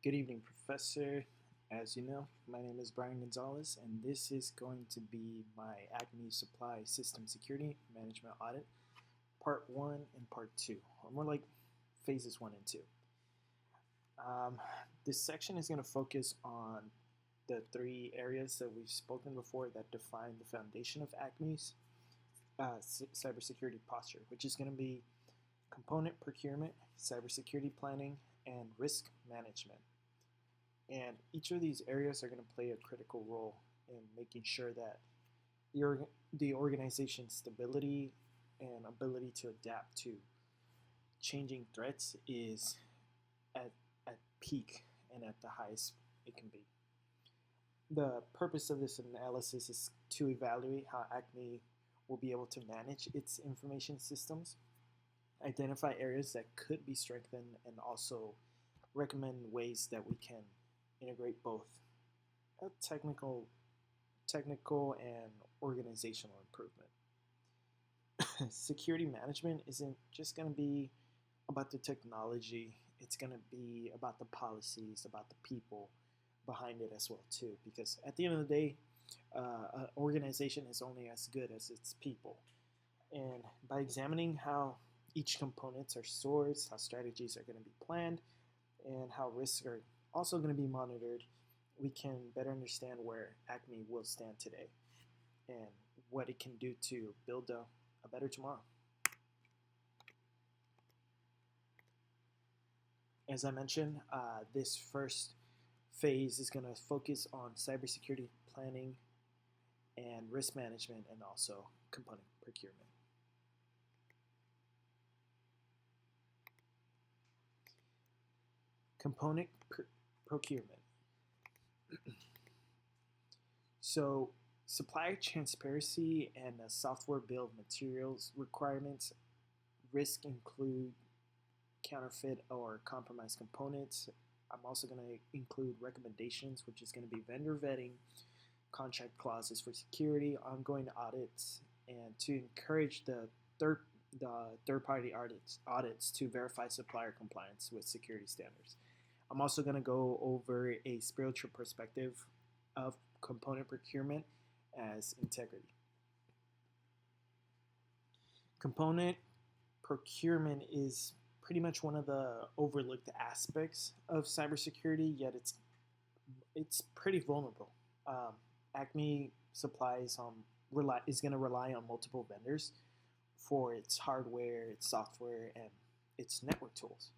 Good evening, Professor. As you know, my name is Brian Gonzalez, and this is going to be my ACME Supply System Security Management Audit, Part 1 and Part 2, or more like Phases 1 and 2. This section is going to focus on the three areas that we've spoken before that define the foundation of ACME's cybersecurity posture, which is going to be component procurement, cybersecurity planning, and risk management. And each of these areas are going to play a critical role in making sure that the organization's stability and ability to adapt to changing threats is at peak and at the highest it can be. The purpose of this analysis is to evaluate how ACME will be able to manage its information systems, identify areas that could be strengthened, and also recommend ways that we can integrate both technical and organizational improvement. Security management isn't just going to be about the technology, it's going to be about the policies, about the people behind it as well too, because at the end of the day, an organization is only as good as its people. And by examining how each components are sourced, how strategies are going to be planned, and how risks are also going to be monitored, we can better understand where ACME will stand today and what it can do to build a better tomorrow. As I mentioned, this first phase is going to focus on cybersecurity planning and risk management and also component procurement. Component procurement. So, supplier transparency and software bill of materials requirements risk include counterfeit or compromised components. I'm also going to include recommendations, which is going to be vendor vetting, contract clauses for security, ongoing audits, and to encourage the third-party audits to verify supplier compliance with security standards. I'm also going to go over a spiritual perspective of component procurement as integrity. Component procurement is pretty much one of the overlooked aspects of cybersecurity, yet it's pretty vulnerable. ACME supplies is going to rely on multiple vendors for its hardware, its software, and its network tools.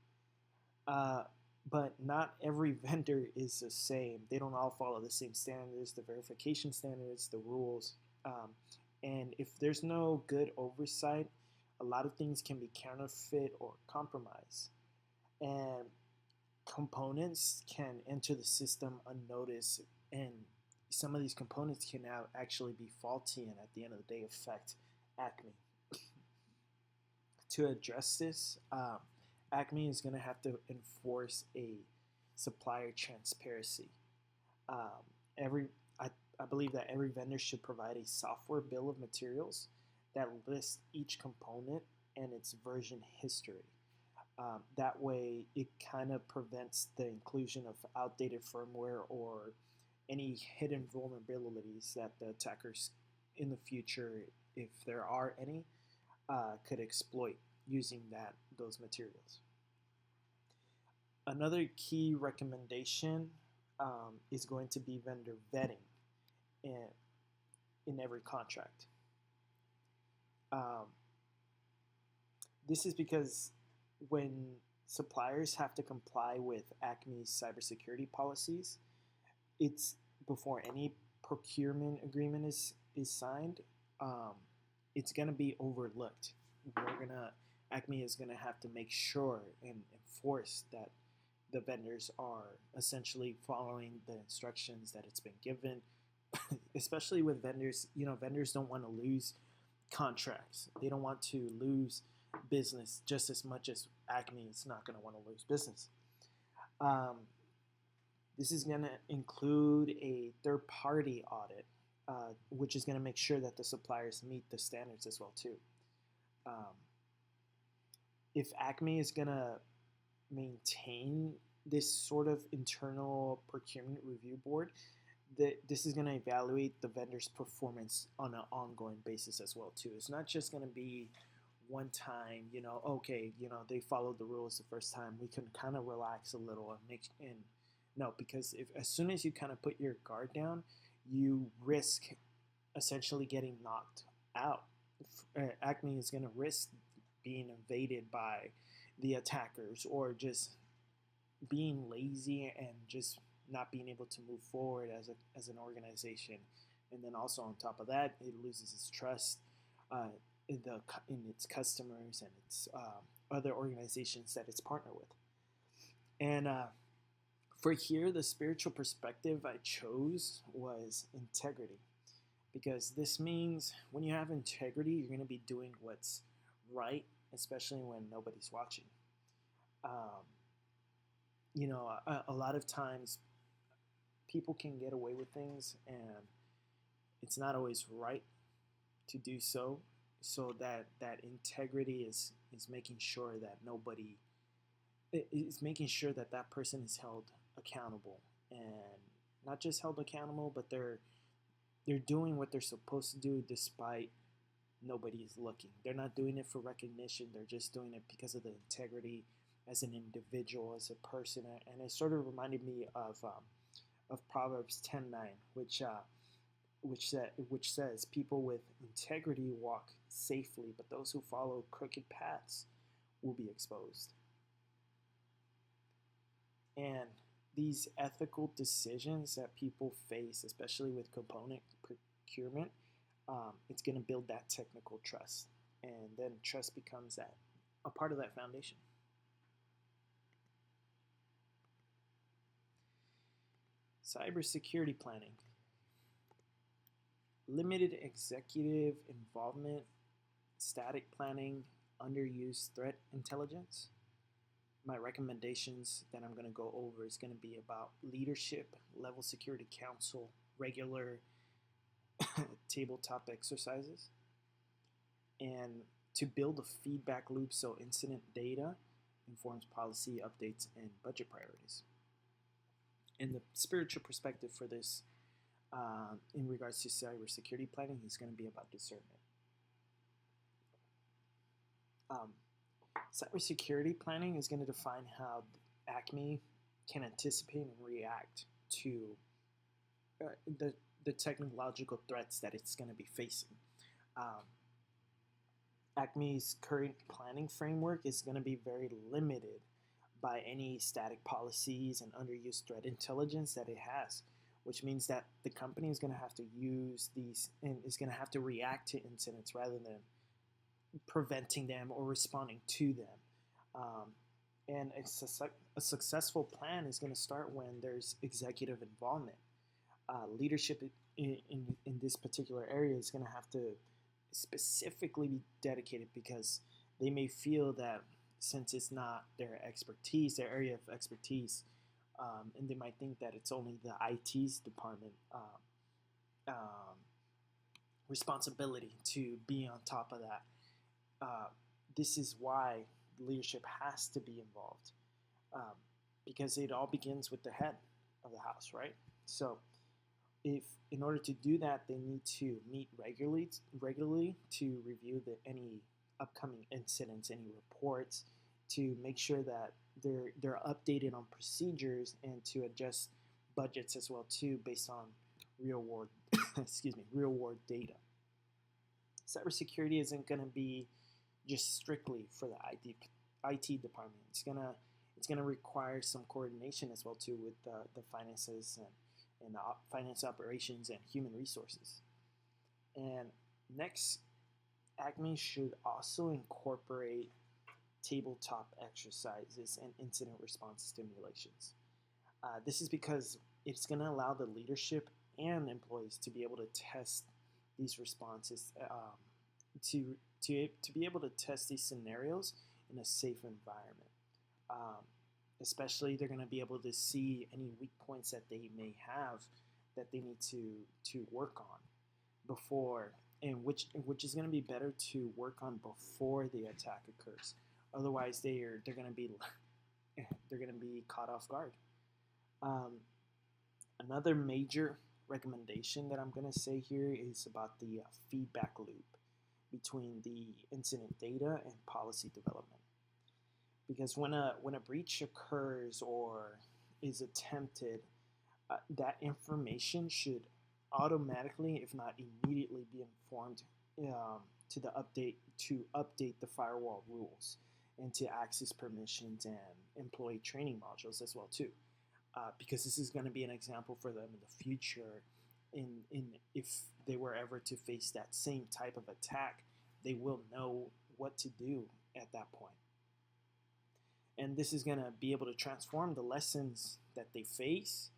But not every vendor is the same. They don't all follow the same standards, the verification standards, the rules. And if there's no good oversight, a lot of things can be counterfeit or compromised. And components can enter the system unnoticed, and some of these components can now actually be faulty and at the end of the day affect ACME. To address this, ACME is going to have to enforce a supplier transparency. I believe that every vendor should provide a software bill of materials that lists each component and its version history. That way, it kind of prevents the inclusion of outdated firmware or any hidden vulnerabilities that the attackers in the future, if there are any, could exploit using those materials. Another key recommendation is going to be vendor vetting in every contract. This is because when suppliers have to comply with ACME's cybersecurity policies, it's before any procurement agreement is signed, it's going to be overlooked. ACME is going to have to make sure and enforce that the vendors are essentially following the instructions that it's been given, especially with vendors. Vendors don't want to lose contracts. They don't want to lose business just as much as ACME is not going to want to lose business. This is going to include a third-party audit, which is going to make sure that the suppliers meet the standards as well too. If ACME is going to maintain this sort of internal procurement review board, that this is going to evaluate the vendor's performance on an ongoing basis as well too. It's not just going to be one time, okay, they followed the rules the first time, we can kind of relax a little and make and no, because if as soon as you kind of put your guard down, you risk essentially getting knocked out. Acme is going to risk being invaded by the attackers, or just being lazy and just not being able to move forward as an organization. And then also on top of that, it loses its trust uh, in its customers and its other organizations that it's partnered with. And for here, the spiritual perspective I chose was integrity, because this means when you have integrity, you're going to be doing what's right, especially when nobody's watching. Um, a lot of times people can get away with things, and it's not always right to do so. So that integrity is making sure that nobody is making sure that that person is held accountable, and not just held accountable, but they're doing what they're supposed to do despite nobody is looking. They're not doing it for recognition. They're just doing it because of the integrity as an individual, as a person. And it sort of reminded me of Proverbs 10:9, which says, "People with integrity walk safely, but those who follow crooked paths will be exposed." And these ethical decisions that people face, especially with component procurement, it's going to build that technical trust, and then trust becomes a part of that foundation. Cybersecurity planning. Limited executive involvement, static planning, underused threat intelligence. My recommendations that I'm going to go over is going to be about leadership, level security council, regular tabletop exercises, and to build a feedback loop so incident data informs policy updates and budget priorities. And the spiritual perspective for this, in regards to cybersecurity planning, is going to be about discernment. Cybersecurity planning is going to define how ACME can anticipate and react to the technological threats that it's going to be facing. ACME's current planning framework is going to be very limited by any static policies and underused threat intelligence that it has, which means that the company is going to have to use these and is going to have to react to incidents rather than preventing them or responding to them. And a successful plan is going to start when there's executive involvement. Leadership in this particular area is going to have to specifically be dedicated, because they may feel that since it's not their expertise, their area of expertise, and they might think that it's only the IT's department responsibility to be on top of that. This is why leadership has to be involved, because it all begins with the head of the house, right? So, if in order to do that, they need to meet regularly to review any upcoming incidents, any reports, to make sure that they're updated on procedures, and to adjust budgets as well too, based on real world real world data. Cybersecurity isn't going to be just strictly for the IT department. It's gonna require some coordination as well too with the finances and the finance operations and human resources. And next, ACME should also incorporate tabletop exercises and incident response simulations. This is because it's going to allow the leadership and employees to be able to test these responses, to be able to test these scenarios in a safe environment. Especially, they're going to be able to see any weak points that they may have that they need to work on before, and which is going to be better to work on before the attack occurs. Otherwise, they're going to be they're going to be caught off guard. Another major recommendation that I'm going to say here is about the feedback loop between the incident data and policy development. Because when a breach occurs or is attempted, that information should automatically, if not immediately, be informed to update the firewall rules and to access permissions and employee training modules as well too. Because this is going to be an example for them in the future. In if they were ever to face that same type of attack, they will know what to do at that point. And this is going to be able to transform the lessons that they face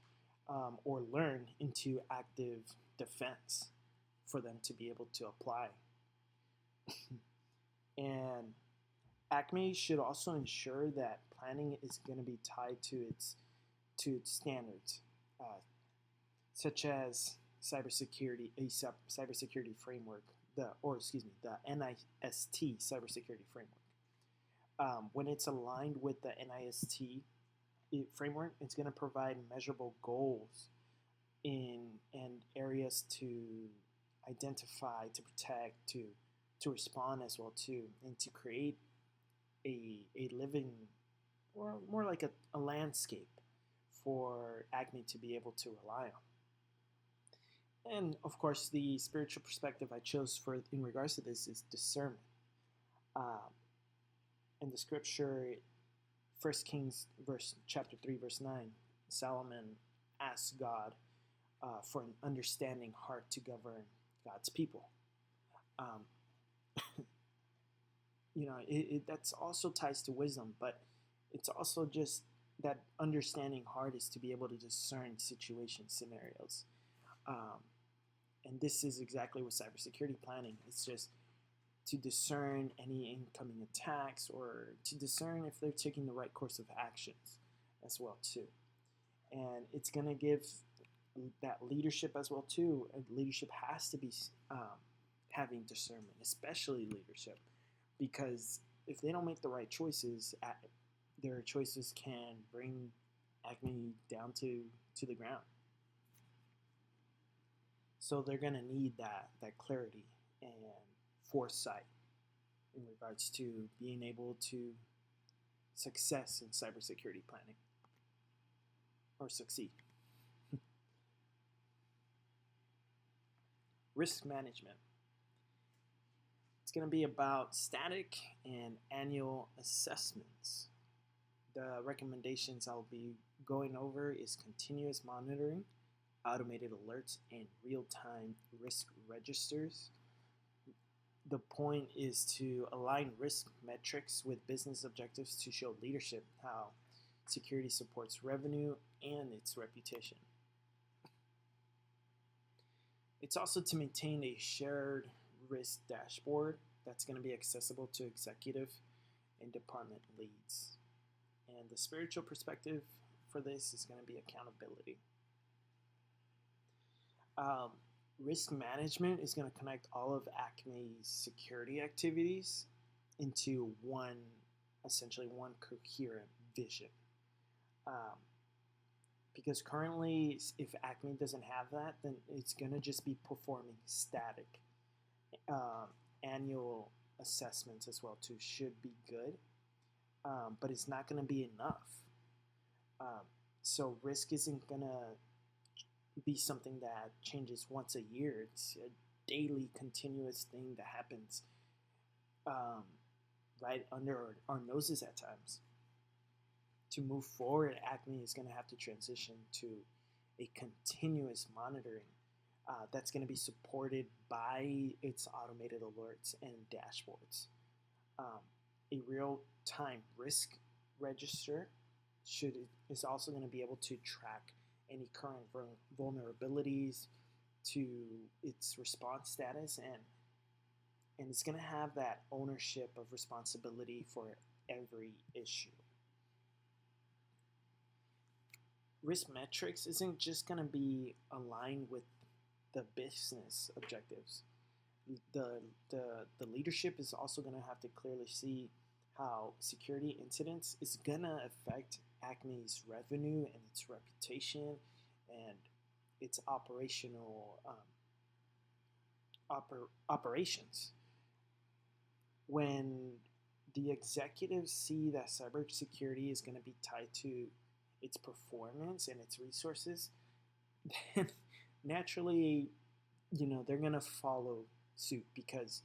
or learn into active defense for them to be able to apply. And ACME should also ensure that planning is going to be tied to its standards, such as cybersecurity, a cybersecurity framework, the NIST cybersecurity framework. When it's aligned with the NIST framework, it's going to provide measurable goals in areas to identify, to protect, to respond as well too, and to create a living, or more like a landscape for ACME to be able to rely on. And of course, the spiritual perspective I chose for in regards to this is discernment. In the scripture, 1 Kings chapter 3, verse 9, Solomon asks God for an understanding heart to govern God's people. That's also ties to wisdom, but it's also just that understanding heart is to be able to discern situation scenarios. And this is exactly what cybersecurity planning is, just to discern any incoming attacks or to discern if they're taking the right course of actions as well too. And it's going to give that leadership as well too. And leadership has to be having discernment, especially leadership, because if they don't make the right choices, their choices can bring ACME down to the ground. So they're going to need that clarity and foresight in regards to being able to success in cybersecurity planning or succeed. Risk management. It's going to be about static and annual assessments. The recommendations I'll be going over is continuous monitoring, automated alerts, and real-time risk registers. The point is to align risk metrics with business objectives to show leadership how security supports revenue and its reputation. It's also to maintain a shared risk dashboard that's going to be accessible to executive and department leads. And the spiritual perspective for this is going to be accountability. Risk management is going to connect all of ACME's security activities into essentially one coherent vision. Because currently, if ACME doesn't have that, then it's going to just be performing static. Annual assessments as well too should be good, but it's not going to be enough. So risk isn't going to be something that changes once a year. It's a daily, continuous thing that happens right under our noses at times. To move forward, ACME is going to have to transition to a continuous monitoring that's going to be supported by its automated alerts and dashboards. A real-time risk register is also going to be able to track any current vulnerabilities to its response status, and it's going to have that ownership of responsibility for every issue. Risk metrics isn't just going to be aligned with the business objectives. The leadership is also going to have to clearly see how security incidents is gonna affect ACME's revenue and its reputation and its operations. When the executives see that cybersecurity is going to be tied to its performance and its resources, then naturally, they're going to follow suit because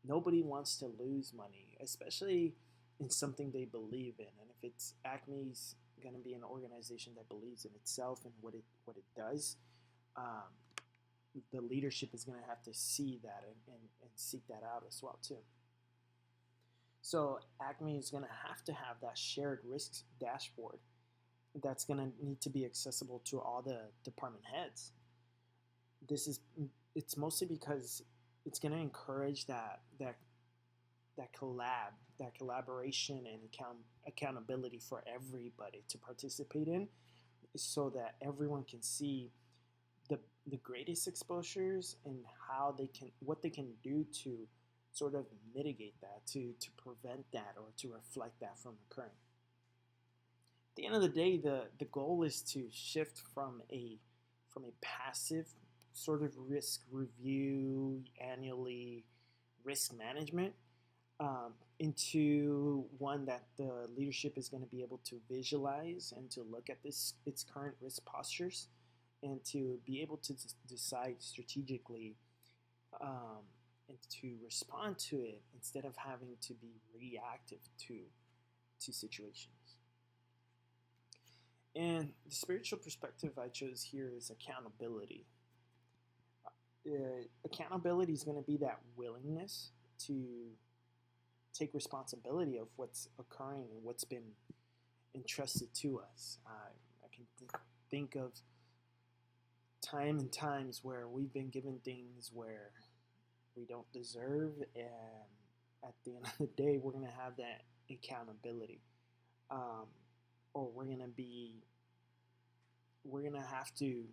nobody wants to lose money, especially in something they believe in. And if it's ACME's going to be an organization that believes in itself and what it does, um, the leadership is going to have to see that and seek that out as well too. So ACME is going to have that shared risks dashboard that's going to need to be accessible to all the department heads. It's mostly because it's going to encourage that collaboration and accountability for everybody to participate in, so that everyone can see the greatest exposures and what they can do to sort of mitigate that, to prevent that or to reflect that from occurring. At the end of the day, the goal is to shift from a passive sort of risk review annually risk management, into one that the leadership is going to be able to visualize and to look at its current risk postures and to be able to decide strategically, and to respond to it instead of having to be reactive to situations. And the spiritual perspective I chose here is accountability. Accountability is going to be that willingness to take responsibility of what's occurring and what's been entrusted to us. I can think of time and times where we've been given things where we don't deserve, and at the end of the day, we're going to have that accountability, or we're going to have to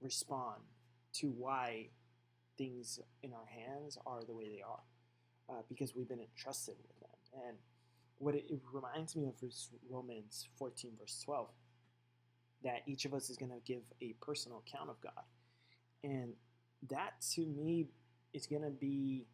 respond to why things in our hands are the way they are, because we've been entrusted with them. And what it reminds me of is Romans 14 verse 12, that each of us is going to give a personal account of God. And that to me is going to be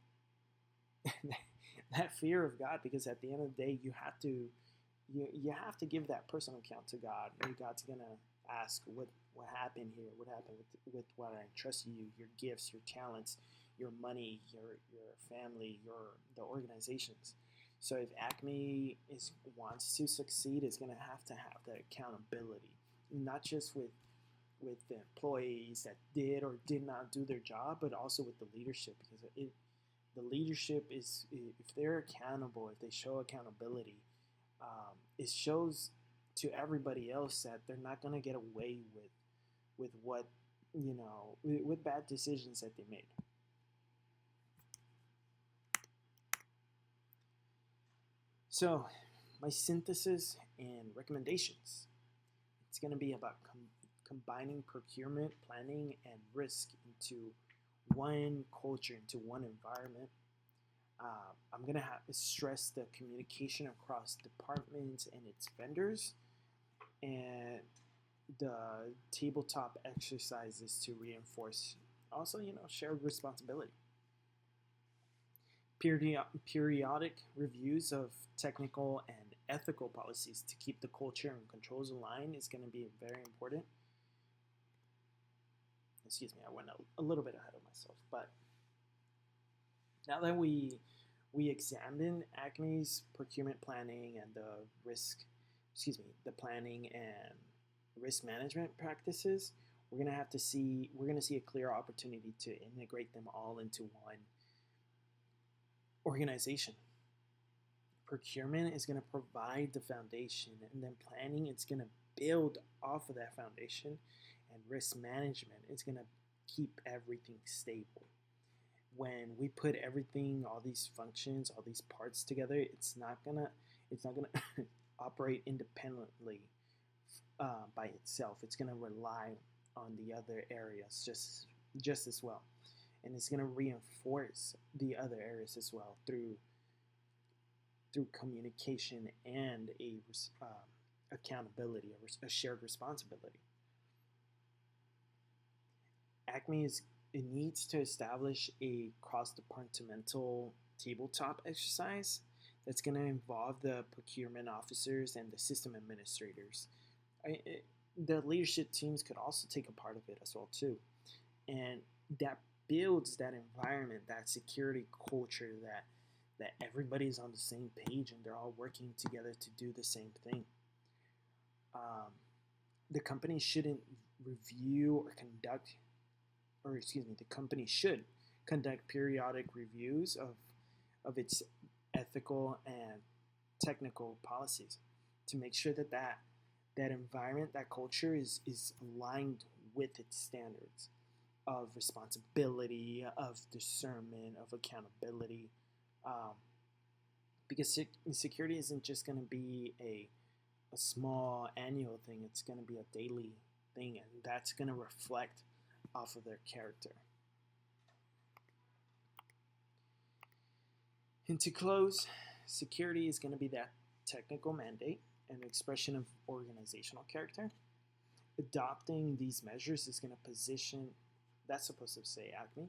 that fear of God, because at the end of the day, you have to give that personal account to God, and God's going to ask what happened here, what happened with what I entrusted you, your gifts, your talents, your money, your family, the organizations. So if ACME wants to succeed, it's going to have that accountability, not just with the employees that did or did not do their job, but also with the leadership, because the leadership is, if they're accountable, if they show accountability, it shows to everybody else that they're not going to get away with what, with bad decisions that they made. So my synthesis and recommendations, it's going to be about combining procurement, planning, and risk into one culture, into one environment. I'm going to stress the communication across departments and its vendors, and the tabletop exercises to reinforce also, shared responsibility. Periodic reviews of technical and ethical policies to keep the culture and controls aligned is going to be very important. Excuse me, I went a little bit ahead of myself, but now that we examine ACME's procurement planning and the planning and risk management practices, we're going to see a clear opportunity to integrate them all into one organization. Procurement is going to provide the foundation, and then planning is going to build off of that foundation, and risk management is going to keep everything stable. When we put everything, all these functions, all these parts together, it's not gonna operate independently by itself. It's gonna rely on the other areas just as well, and it's gonna reinforce the other areas as well through through communication and accountability, a shared responsibility. ACME it needs to establish a cross-departmental tabletop exercise that's going to involve the procurement officers and the system administrators. The leadership teams could also take a part of it as well too, and that builds that environment, that security culture, that everybody's on the same page and they're all working together to do the same thing. The company shouldn't review or conduct, or excuse me, the company should conduct periodic reviews of its ethical and technical policies to make sure that environment, that culture is aligned with its standards of responsibility, of discernment, of accountability. Because security isn't just going to be a small annual thing, it's going to be a daily thing, and that's going to reflect off of their character. And to close, security is going to be that technical mandate and expression of organizational character. Adopting these measures is going to position, that's supposed to say ACME,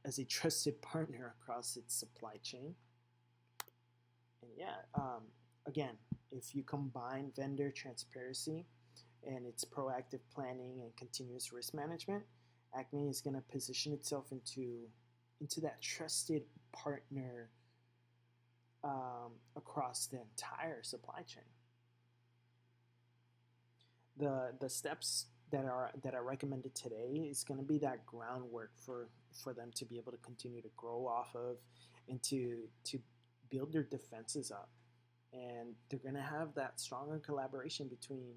as a trusted partner across its supply chain. And yeah, again, if you combine vendor transparency and its proactive planning and continuous risk management, ACME is going to position itself into that trusted partner across the entire supply chain. The steps that are recommended today is going to be that groundwork for them to be able to continue to grow off of and to build their defenses up. And they're going to have that stronger collaboration between,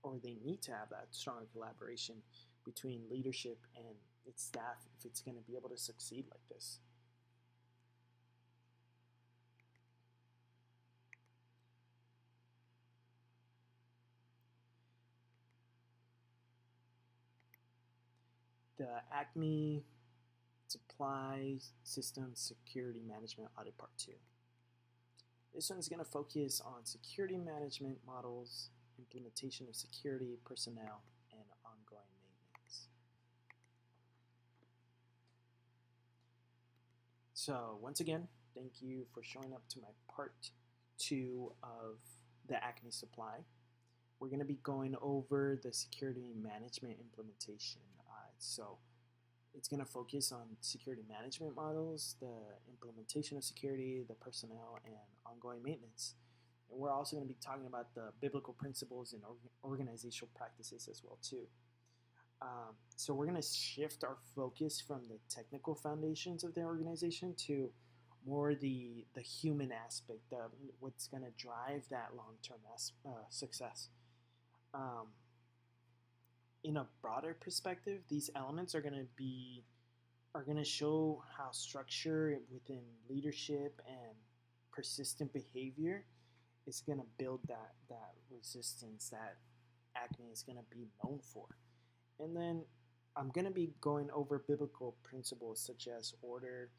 or they need to have that stronger collaboration between leadership and its staff if it's going to be able to succeed like this. The ACME Supply System Security Management Audit Part 2. This one is going to focus on security management models, implementation of security personnel, and ongoing maintenance. So once again, thank you for showing up to my part 2 of the ACME Supply. We're going to be going over the security management implementation. So it's going to focus on security management models, the implementation of security, the personnel, and ongoing maintenance. And we're also going to be talking about the biblical principles and organizational practices as well too. So we're going to shift our focus from the technical foundations of the organization to more the human aspect, what's going to drive that long-term success. In a broader perspective, these elements are going to show how structure within leadership and persistent behavior is going to build that resistance that ACME is going to be known for. And then I'm going to be going over biblical principles such as order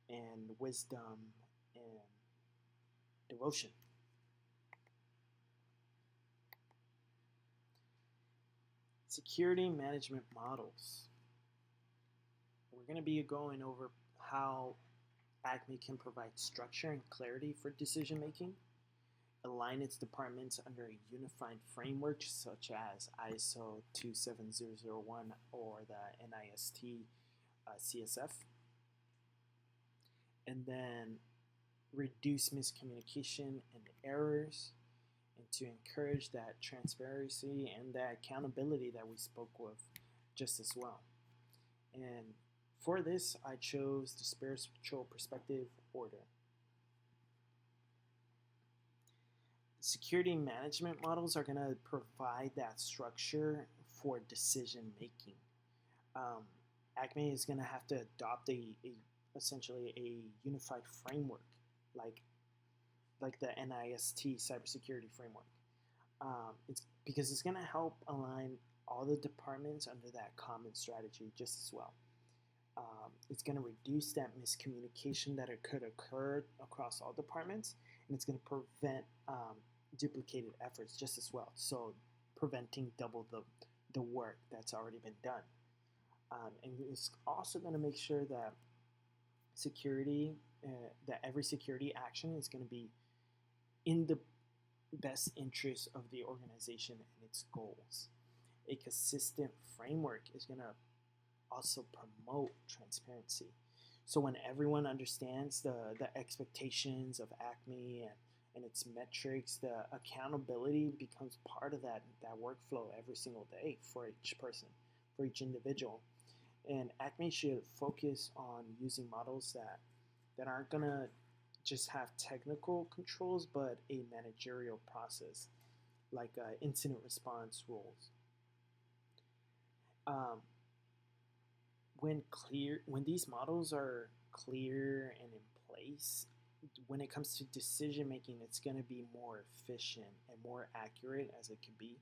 and wisdom and devotion. Security management models. We're going to be going over how ACME can provide structure and clarity for decision making, align its departments under a unified framework such as ISO 27001 or the NIST CSF, and then reduce miscommunication and errors, and to encourage that transparency and that accountability that we spoke of just as well. And for this, I chose the spiritual perspective order. Security management models are going to provide that structure for decision making. ACME is going to have to adopt essentially a unified framework like the NIST cybersecurity framework. It's because it's going to help align all the departments under that common strategy just as well. It's going to reduce that miscommunication that it could occur across all departments, and it's going to prevent duplicated efforts just as well. So preventing double the work that's already been done. And it's also going to make sure that security, that every security action is going to be in the best interest of the organization and its goals. A consistent framework is going to also promote transparency. So when everyone understands the expectations of ACME and its metrics, the accountability becomes part of that workflow every single day for each person, for each individual. And ACME should focus on using models that aren't going to just have technical controls, but a managerial process, like incident response rules. When these models are clear and in place, when it comes to decision making, it's going to be more efficient and more accurate as it can be,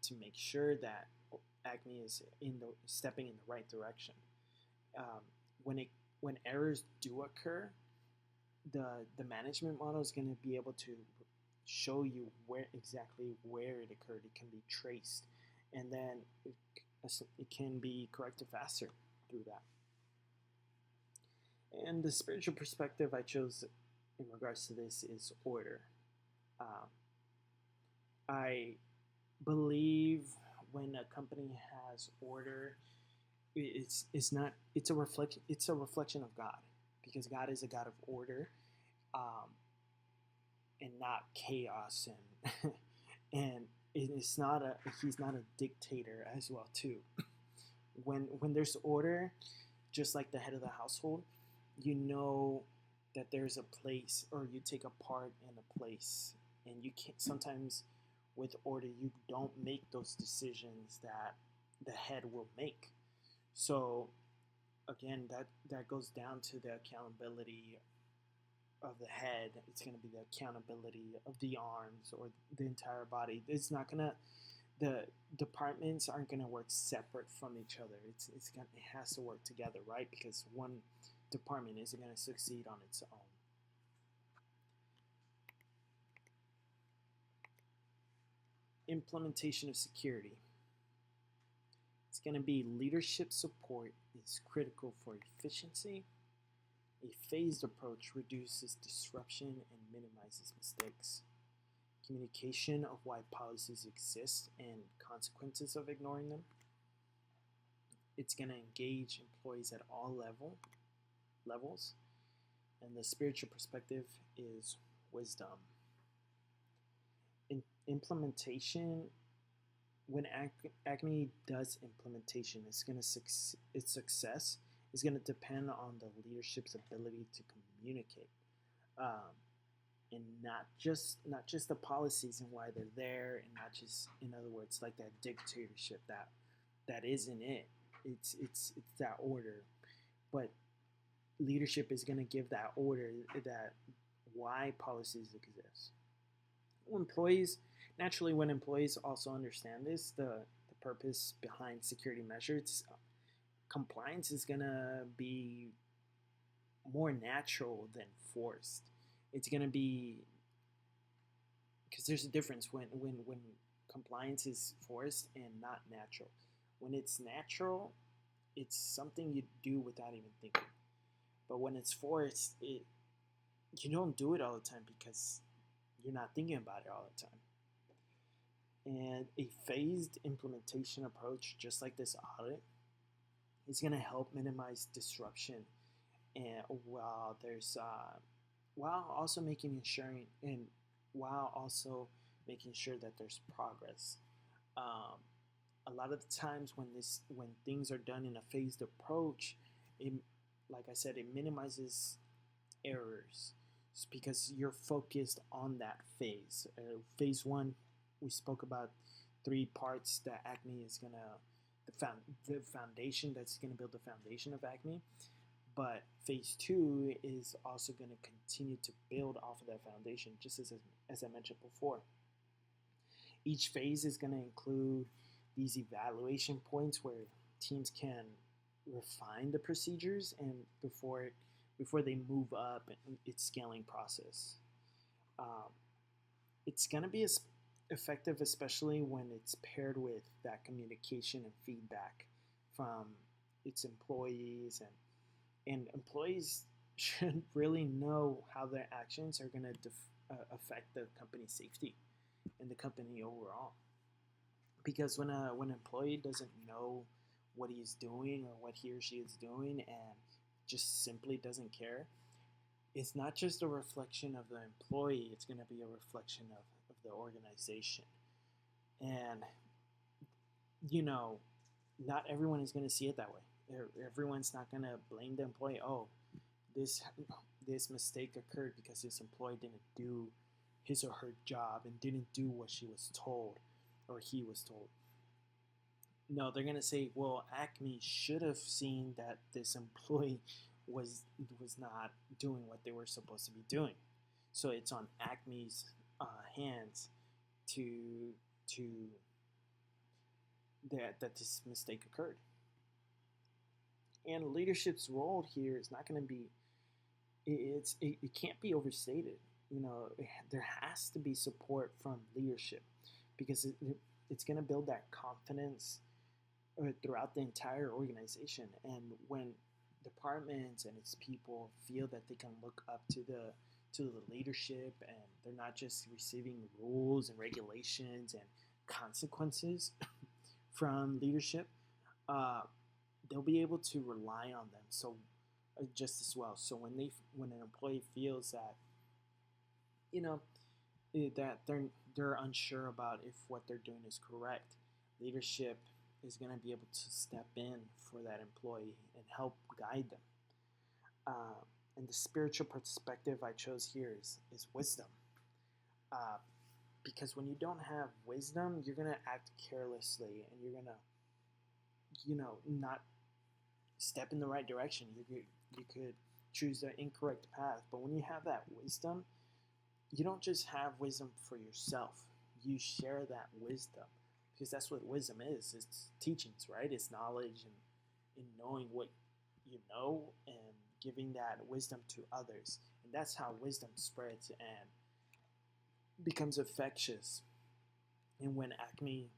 to make sure that ACME is stepping in the right direction. When errors do occur, the management model is going to be able to show you where it occurred. It can be traced, and then it can be corrected faster through that. And the spiritual perspective I chose in regards to this is order. I believe when a company has order, it's a reflection of God, because God is a God of order, and not chaos, and and he's not a dictator as well too. When there's order, just like the head of the household, you know that there's a place, or you take a part in a place, and you can't sometimes with order you don't make those decisions that the head will make. So again, that goes down to the accountability of the head. It's going to be the accountability of the arms or the entire body. It's not going to, the departments aren't going to work separate from each other. It has to work together, right? Because one department isn't going to succeed on its own. Implementation of security. It's going to be leadership support is critical for efficiency. A phased approach reduces disruption and minimizes mistakes. Communication of why policies exist and consequences of ignoring them. It's going to engage employees at all levels. And the spiritual perspective is wisdom. In implementation, when ACME does implementation, its success is going to depend on the leadership's ability to communicate, and not just the policies and why they're there, and not just, in other words, like that dictatorship that isn't it. It's that order, but leadership is going to give that order, that why policies exist. When employees also understand this, the purpose behind security measures, compliance is going to be more natural than forced. It's going to be, because there's a difference when compliance is forced and not natural. When it's natural, it's something you do without even thinking. But when it's forced, you don't do it all the time because you're not thinking about it all the time. And a phased implementation approach, just like this audit, is going to help minimize disruption, and while also making sure that there's progress. A lot of the times when things are done in a phased approach, like I said, it minimizes errors because you're focused on that phase. Phase 1, we spoke about 3 parts that ACME is gonna, the foundation that's gonna build the foundation of ACME. But phase 2 is also gonna continue to build off of that foundation, just as I mentioned before. Each phase is gonna include these evaluation points where teams can refine the procedures and before they move up in its scaling process. Um, it's going to be as effective, especially when it's paired with that communication and feedback from its employees, and employees should really know how their actions are going to affect the company's safety and the company overall. Because when an employee doesn't know what he's doing or what he or she is doing and just simply doesn't care, it's not just a reflection of the employee, it's going to be a reflection of the organization. And, you know, not everyone is going to see it that way. Everyone's not going to blame the employee. Oh, this this mistake occurred because this employee didn't do his or her job and didn't do what she was told or he was told. No, they're gonna say, well, Acme should have seen that this employee was not doing what they were supposed to be doing. So it's on Acme's hands to to that this mistake occurred. And leadership's role here is not going to be it can't be overstated. There has to be support from leadership because it's going to build that confidence throughout the entire organization. And when departments and its people feel that they can look up to the leadership and they're not just receiving rules and regulations and consequences from leadership, uh, they'll be able to rely on them so just as well. So when an employee feels that you know that they're unsure about if what they're doing is correct, leadership is going to be able to step in for that employee and help guide them. And the spiritual perspective I chose here is wisdom. Uh, because when you don't have wisdom, you're going to act carelessly and you're going to, not step in the right direction. You could choose the incorrect path. But when you have that wisdom, you don't just have wisdom for yourself. You share that wisdom because that's what wisdom is. It's teachings, right? It's knowledge and in knowing what you know and giving that wisdom to others. And that's how wisdom spreads and becomes infectious. And when Acme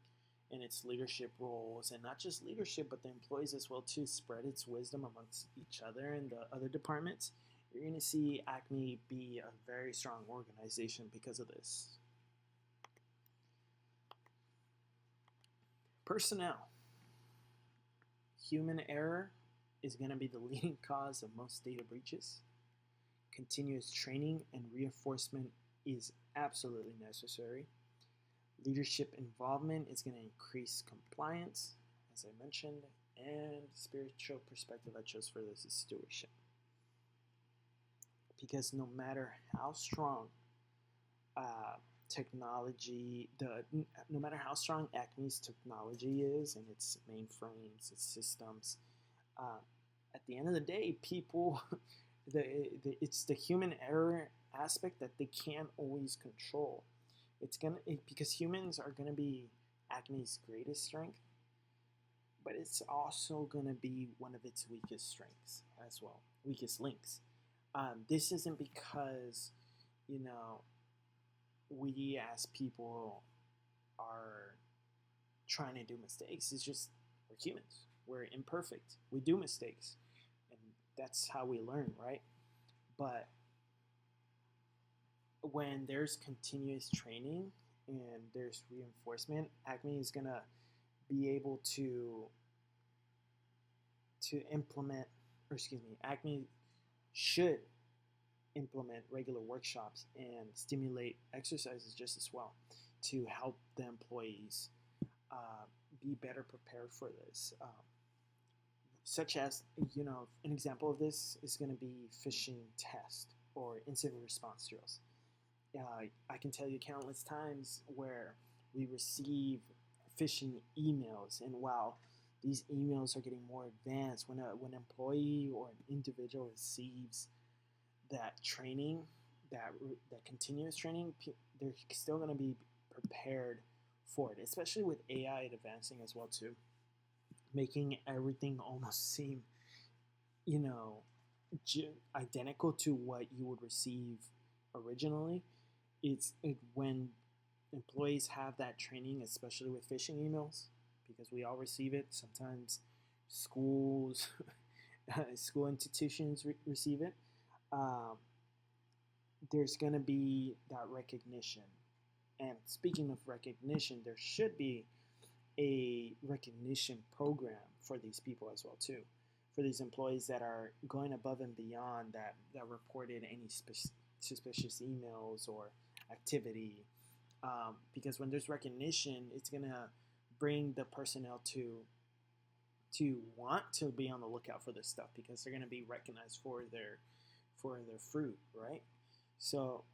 and its leadership roles, and not just leadership, but the employees as well too, spread its wisdom amongst each other and the other departments, you're going to see Acme be a very strong organization because of this. Personnel. Human error is going to be the leading cause of most data breaches. Continuous training and reinforcement is absolutely necessary. Leadership involvement is going to increase compliance, as I mentioned, and spiritual perspective I chose for this is stewardship. Because no matter how strong no matter how strong Acme's technology is and its mainframes, its systems, at the end of the day, people, it's the human error aspect that they can't always control. Because humans are gonna be Acme's greatest strength, but it's also gonna be one of its weakest strengths as well, weakest links. This isn't because we as people are trying to do mistakes. It's just we're humans. We're imperfect. We do mistakes, and that's how we learn, right? But when there's continuous training and there's reinforcement, Acme is gonna be able to implement, or excuse me, Acme should implement regular workshops and stimulate exercises just as well to help the employees be better prepared for this. Such as, an example of this is going to be phishing test or incident response drills. I can tell you countless times where we receive phishing emails, and while these emails are getting more advanced, when an employee or an individual receives that training, that continuous training, they're still going to be prepared for it, especially with AI advancing as well too. making everything almost seem, you know, identical to what you would receive originally. When employees have that training, especially with phishing emails, because we all receive it. Sometimes schools, school institutions receive it. Um, there's going to be that recognition. And speaking of recognition, there should be a recognition program for these people as well too, for these employees that are going above and beyond that reported any suspicious emails or activity. Because when there's recognition, it's gonna bring the personnel to want to be on the lookout for this stuff because they're gonna be recognized for their fruit, right? So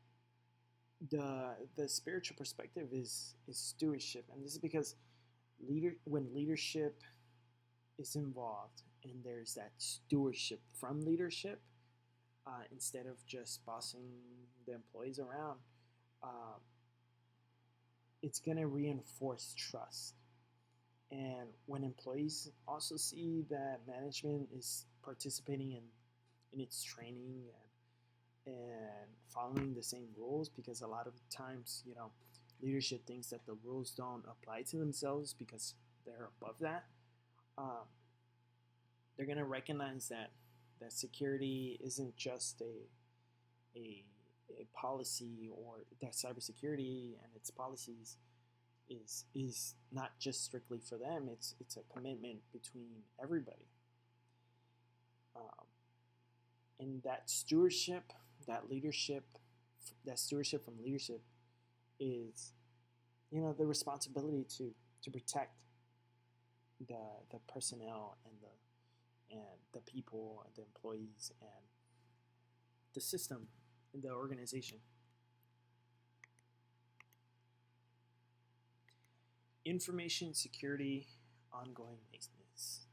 the spiritual perspective is stewardship, and this is because when leadership is involved and there's that stewardship from leadership, instead of just bossing the employees around, uh, it's going to reinforce trust. And when employees also see that management is participating in its training and following the same rules, because a lot of times, leadership thinks that the rules don't apply to themselves because they're above that. Um, they're going to recognize that security isn't just a a policy, or that cybersecurity and its policies is not just strictly for them. It's a commitment between everybody. Um, and that leadership, that stewardship from leadership is, the responsibility to protect the personnel and the people and the employees and the system in the organization. Information security, ongoing maintenance.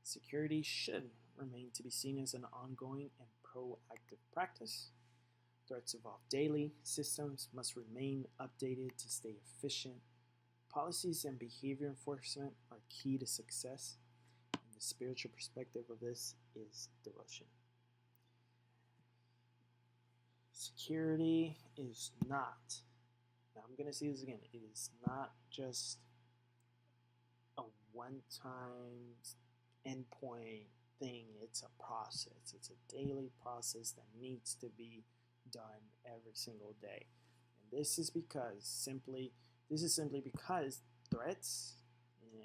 Security should remain to be seen as an ongoing and proactive practice. Threats evolve daily. Systems must remain updated to stay efficient. Policies and behavior enforcement are key to success, and the spiritual perspective of this is devotion. Security is not, now I'm going to say this again, it is not just a one-time endpoint thing. It's a process. It's a daily process that needs to be done every single day. And this is simply because threats and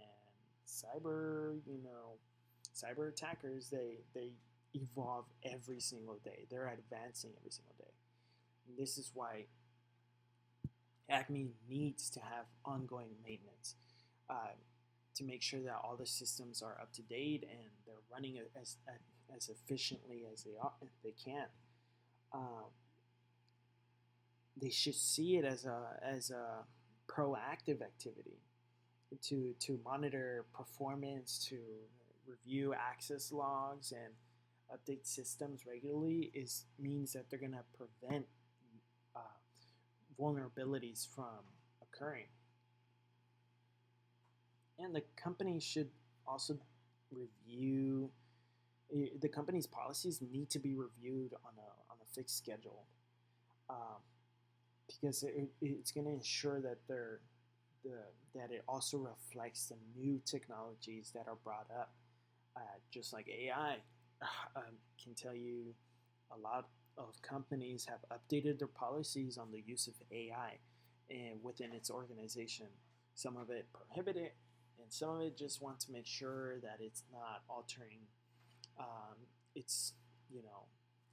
cyber attackers, they evolve every single day. They're advancing every single day. And this is why ACME needs to have ongoing maintenance, to make sure that all the systems are up to date and they're running as efficiently as they can. Um, they should see it as a proactive activity to monitor performance, to review access logs and update systems regularly means that they're going to prevent uh, vulnerabilities from occurring. And the company should also review, the company's policies need to be reviewed on a fixed schedule, um, because it's going to ensure that that it also reflects the new technologies that are brought up, just like AI. Can tell you a lot of companies have updated their policies on the use of AI and within its organization. Some of it prohibit it, and some of it just want to make sure that it's not altering um, its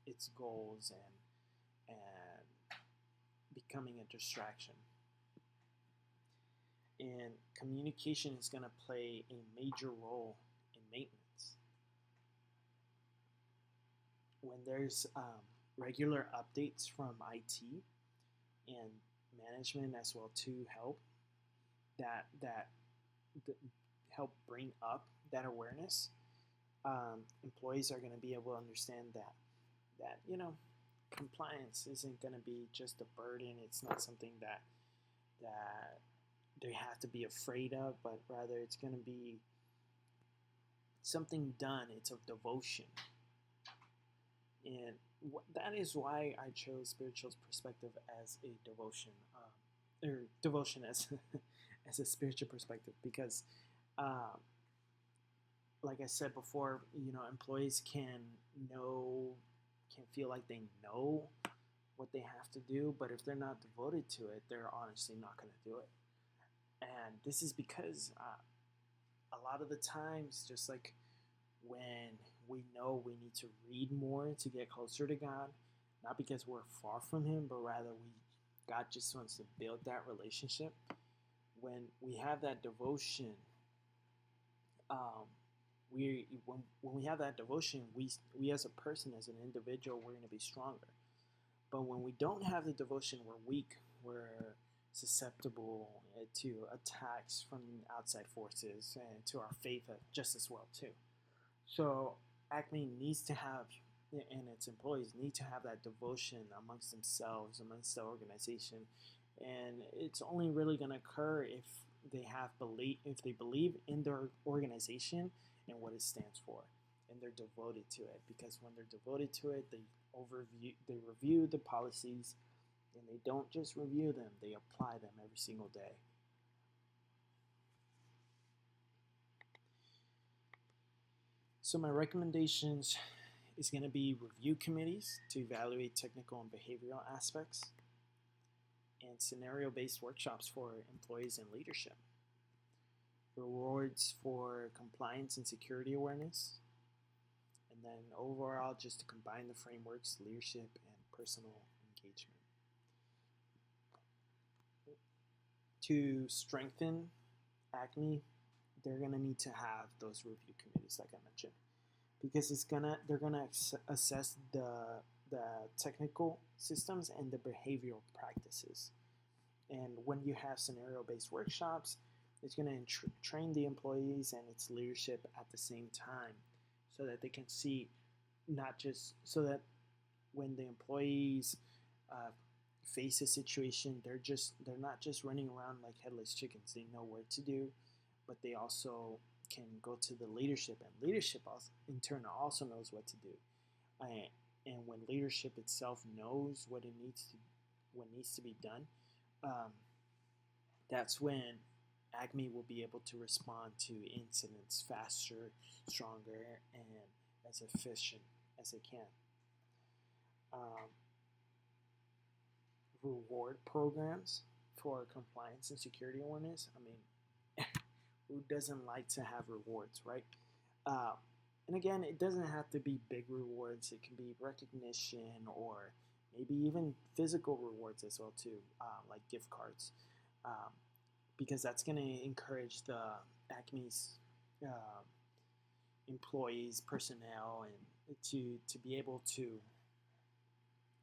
its goals and becoming a distraction. And communication is going to play a major role in maintenance. When there's regular updates from IT and management as well to that help bring up that awareness, employees are going to be able to understand that compliance isn't going to be just a burden. It's not something that they have to be afraid of, but rather it's going to be something done, it's of devotion. And that is why I chose spiritual perspective as a devotion, or devotion as as a spiritual perspective, because, um, like I said before, employees can feel like they know what they have to do, but if they're not devoted to it, they're honestly not going to do it. And this is because a lot of the times, just like when we know we need to read more to get closer to God, not because we're far from Him, but rather God just wants to build that relationship. When we have that devotion, um, when we have that devotion, we as a person, as an individual, we're going to be stronger. But when we don't have the devotion, we're weak. We're susceptible to attacks from outside forces, and to our faith just as well too. So ACME needs to have, and its employees need to have that devotion amongst themselves, amongst the organization, and it's only really going to occur if if they believe in their organization and what it stands for, and they're devoted to it. Because when they're devoted to it, they review the policies, and they don't just review them; they apply them every single day. So my recommendations is going to be review committees to evaluate technical and behavioral aspects, and scenario-based workshops for employees and leadership. Rewards for compliance and security awareness, and then overall just to combine the frameworks, leadership, and personal engagement. To strengthen ACME, they're going to need to have those review committees, like I mentioned, because they're gonna assess the technical systems and the behavioral practices. And when you have scenario-based workshops, it's going to train the employees and its leadership at the same time, so that they can see, not just so that when the employees face a situation, they're not just running around like headless chickens. They know what to do, but they also can go to the leadership, and leadership also, in turn, also knows what to do. And when leadership itself knows what needs to be done, that's when ACME will be able to respond to incidents faster, stronger, and as efficient as it can. Reward programs for compliance and security awareness. I mean, who doesn't like to have rewards, right? And again, it doesn't have to be big rewards. It can be recognition, or maybe even physical rewards as well too, like gift cards, because that's going to encourage the ACME's employees, personnel, and to be able to.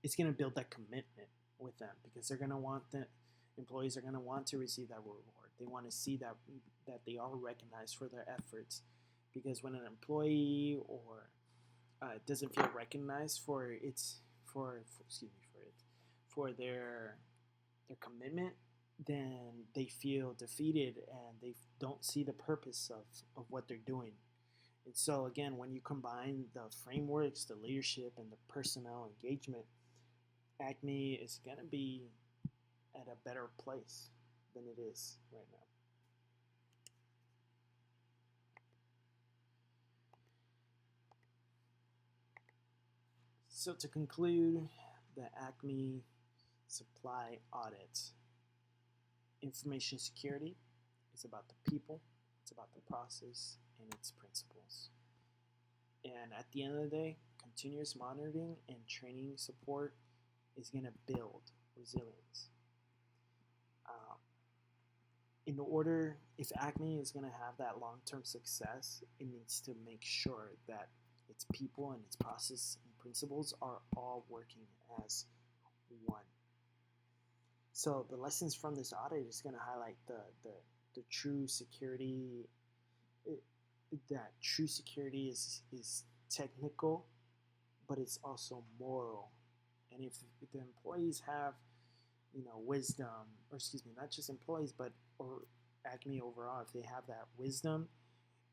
It's going to build that commitment with them, because they're going to want the employees are going to want to receive that reward. They want to see that they are recognized for their efforts, because when an employee or doesn't feel recognized for their commitment, then they feel defeated, and they don't see the purpose of what they're doing. And so again, when you combine the frameworks, the leadership, and the personnel engagement, ACME is going to be at a better place than it is right now. So to conclude, the ACME supply audit, information security is about the people, it's about the process, and its principles. And at the end of the day, continuous monitoring and training support is going to build resilience. If ACME is going to have that long-term success, it needs to make sure that its people and its process and principles are all working as one. So the lessons from this audit is going to highlight the true security. That true security is technical, but it's also moral. And if the employees have, wisdom, or excuse me, not just employees, but or ACME overall, if they have that wisdom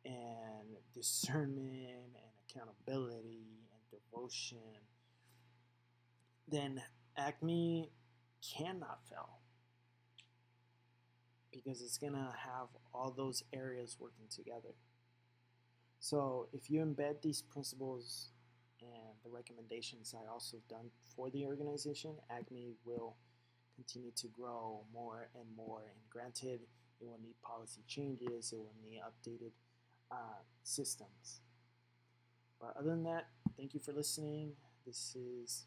and discernment and accountability and devotion, then ACME cannot fail because it's going to have all those areas working together. So if you embed these principles and the recommendations I also done for the organization, ACME will continue to grow more and more. And granted, it will need policy changes, it will need updated systems. But other than that, thank you for listening. This is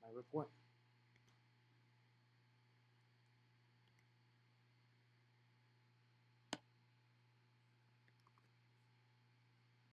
my report.